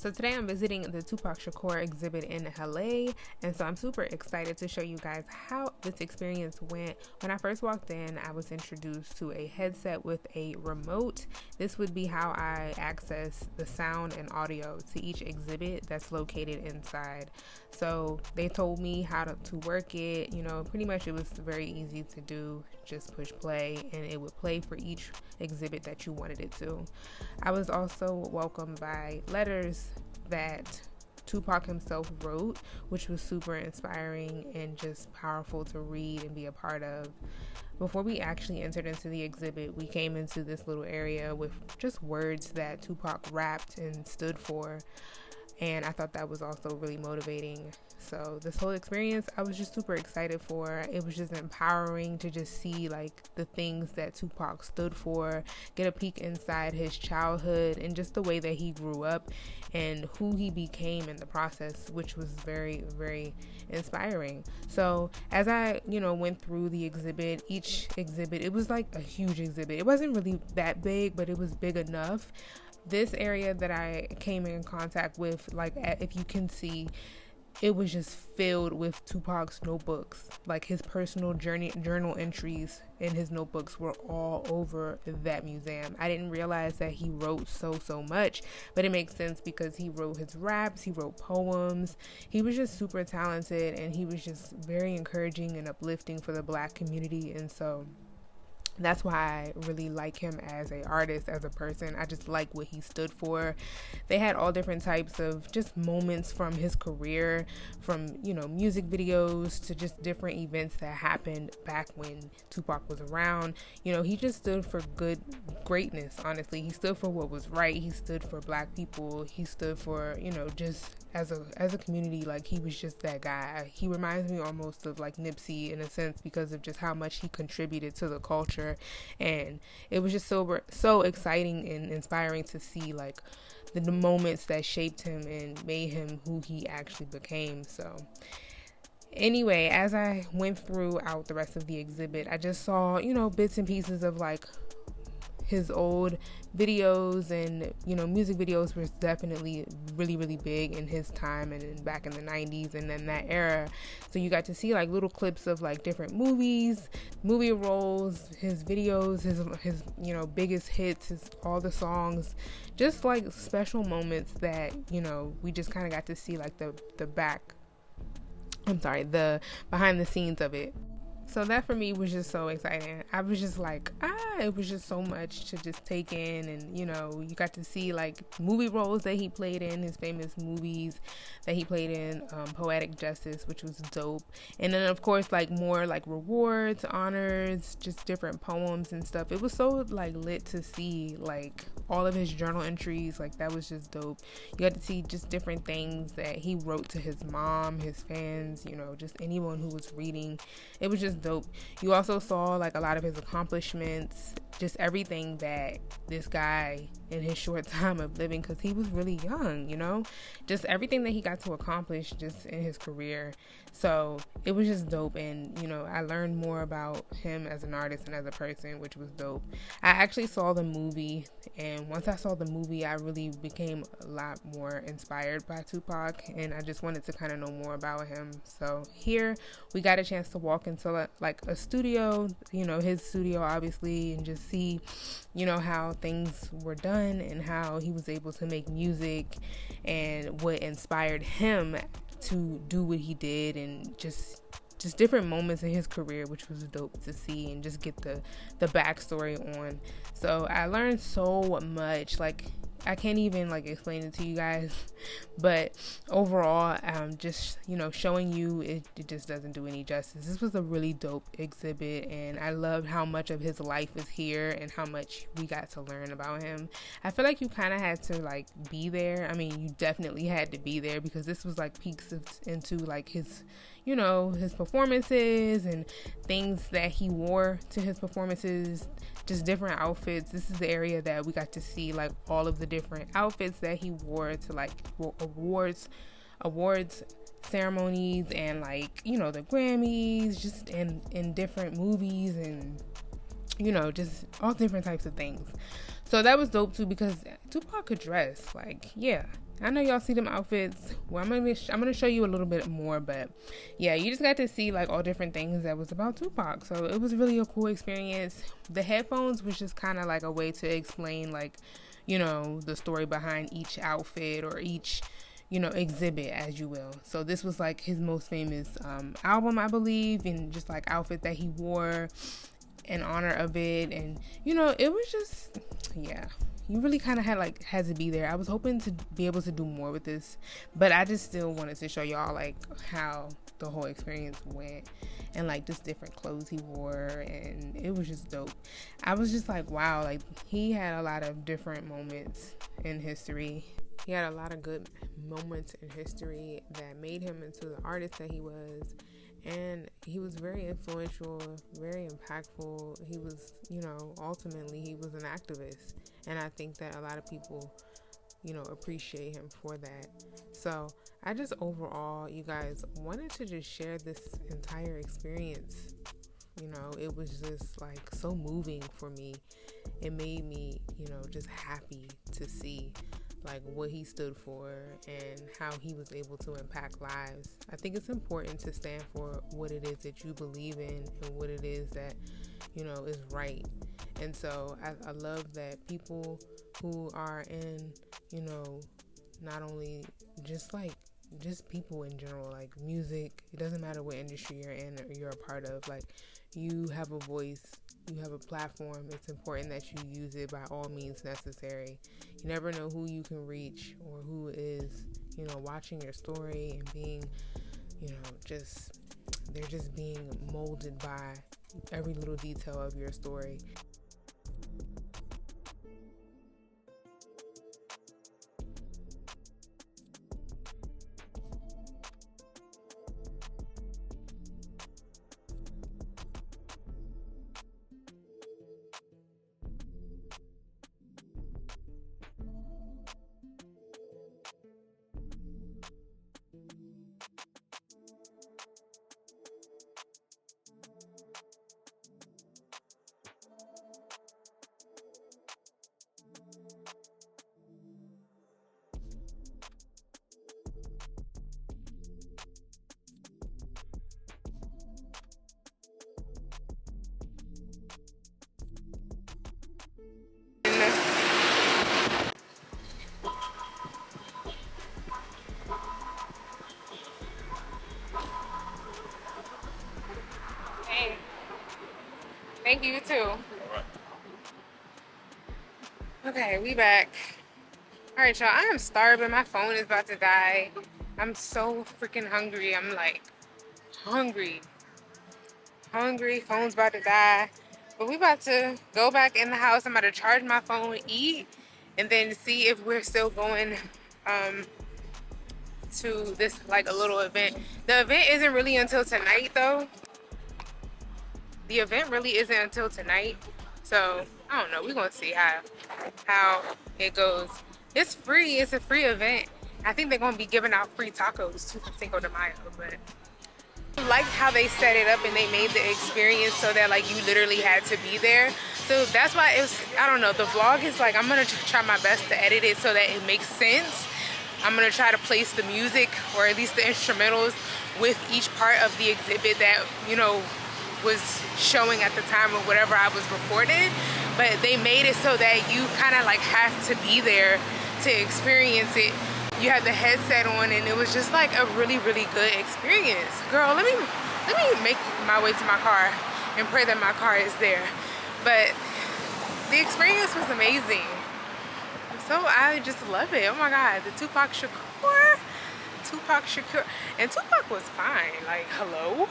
So today I'm visiting the Tupac Shakur exhibit in LA, and so I'm super excited to show you guys how this experience went. When I first walked in, I was introduced to a headset with a remote. This would be how I access the sound and audio to each exhibit that's located inside. So they told me how to work it. Pretty much it was very easy to do. Just push play and it would play for each exhibit that you wanted it to. I was also welcomed by letters that Tupac himself wrote, which was super inspiring and just powerful to read and be a part of. Before we actually entered into the exhibit, we came into this little area with just words that Tupac rapped and stood for. And I thought that was also really motivating. So this whole experience, I was just super excited for. It was just empowering to just see like the things that Tupac stood for, get a peek inside his childhood and just the way that he grew up and who he became in the process, which was very, very inspiring. So as I, went through the exhibit, each exhibit, it was like a huge exhibit. It wasn't really that big, but it was big enough. This area that I came in contact with, like if you can see, it was just filled with Tupac's notebooks. Like his personal journal entries in his notebooks were all over that museum. I didn't realize that he wrote so much, but it makes sense because he wrote his raps, he wrote poems. He was just super talented and he was just very encouraging and uplifting for the Black community. And so that's why I really like him as an artist, as a person. I just like what he stood for. They had all different types of just moments from his career, from, music videos to just different events that happened back when Tupac was around. He just stood for greatness, honestly. He stood for what was right. He stood for Black people. He stood for, just as a community. Like he was just that guy. He reminds me almost of like Nipsey in a sense because of just how much he contributed to the culture. And it was just so exciting and inspiring to see like the moments that shaped him and made him who he actually became. So anyway, as I went throughout the rest of the exhibit, I just saw, bits and pieces of like his old videos and music videos was definitely really big in his time and back in the 90s and then that era. So you got to see like little clips of like different movie roles, his videos, his biggest hits, all the songs, just like special moments that we just kind of got to see like the behind the scenes of it. So that for me was just so exciting. I was just like, it was just so much to just take in. And, you got to see like movie roles that he played in, his famous movies that he played in, Poetic Justice, which was dope. And then, of course, like more like rewards, honors, just different poems and stuff. It was so like lit to see like all of his journal entries. Like that was just dope. You got to see just different things that he wrote to his mom, his fans, just anyone who was reading. It was just dope. You also saw like a lot of his accomplishments, just everything that this guy in his short time of living, because he was really young, just everything that he got to accomplish just in his career. So it was just dope. And I learned more about him as an artist and as a person, which was dope. I actually saw the movie, and once I saw the movie, I really became a lot more inspired by Tupac, and I just wanted to kind of know more about him. So here we got a chance to walk into a studio, his studio obviously, and just see how things were done and how he was able to make music and what inspired him to do what he did, and just different moments in his career, which was dope to see and just get the backstory on. So I learned so much. Like I can't even like explain it to you guys, but overall, just showing you it just doesn't do any justice. This was a really dope exhibit, and I loved how much of his life is here and how much we got to learn about him. I feel like you kind of had to like be there. I mean, you definitely had to be there because this was like peeks into like his his performances and things that he wore to his performances, just different outfits. This is the area that we got to see like all of the different outfits that he wore to like awards ceremonies and like the Grammys, just in different movies and just all different types of things. So that was dope too because Tupac could dress. Like, yeah, I know y'all see them outfits. Well, I'm gonna show you a little bit more, but yeah, you just got to see like all different things that was about Tupac. So it was really a cool experience. The headphones was just kind of like a way to explain like, you know, the story behind each outfit or each, you know, exhibit, as you will. So this was like his most famous album, I believe, and just like outfit that he wore in honor of it. And you know, it was just, yeah, you really kind of had to be there. I was hoping to be able to do more with this, but I just still wanted to show y'all like how the whole experience went, and like just different clothes he wore, and it was just dope. I was just like, wow, like he had a lot of different moments in history. He had a lot of good moments in history that made him into the artist that he was. And he was very influential, very impactful. He was, you know, ultimately he was an activist. And I think that a lot of people, you know, appreciate him for that. So I just overall, you guys, wanted to just share this entire experience. You know, it was just like so moving for me. It made me, you know, just happy to see like what he stood for and how he was able to impact lives. I think it's important to stand for what it is that you believe in and what it is that, you know, is right. And so I love that people who are in, you know, not only just like just people in general, like music, it doesn't matter what industry you're in or you're a part of, like you have a voice, you have a platform. It's important that you use it by all means necessary. You never know who you can reach or who is, you know, watching your story and being, you know, just, they're just being molded by every little detail of your story. Hey, thank you too. Okay, we back. All right, y'all, I am starving. My phone is about to die. I'm so freaking hungry. I'm like hungry. Phone's about to die. But we about to go back in the house. I'm about to charge my phone, eat, and then see if we're still going to this like a little event. The event isn't really until tonight though. The event really isn't until tonight. So I don't know. We're gonna see how it goes. It's free. It's a free event. I think they're gonna be giving out free tacos to Cinco de Mayo, but I like how they set it up and they made the experience so that like you literally had to be there. So that's why it was, I don't know, the vlog is like, I'm gonna try my best to edit it so that it makes sense. I'm gonna try to place the music or at least the instrumentals with each part of the exhibit that, you know, was showing at the time of whatever I was recording. But they made it so that you kind of like have to be there to experience it. You had the headset on and it was just like a really, really good experience. Girl, let me make my way to my car and pray that my car is there. But the experience was amazing. So I just love it. Oh my God, the Tupac Shakur. And Tupac was fine. Like, hello?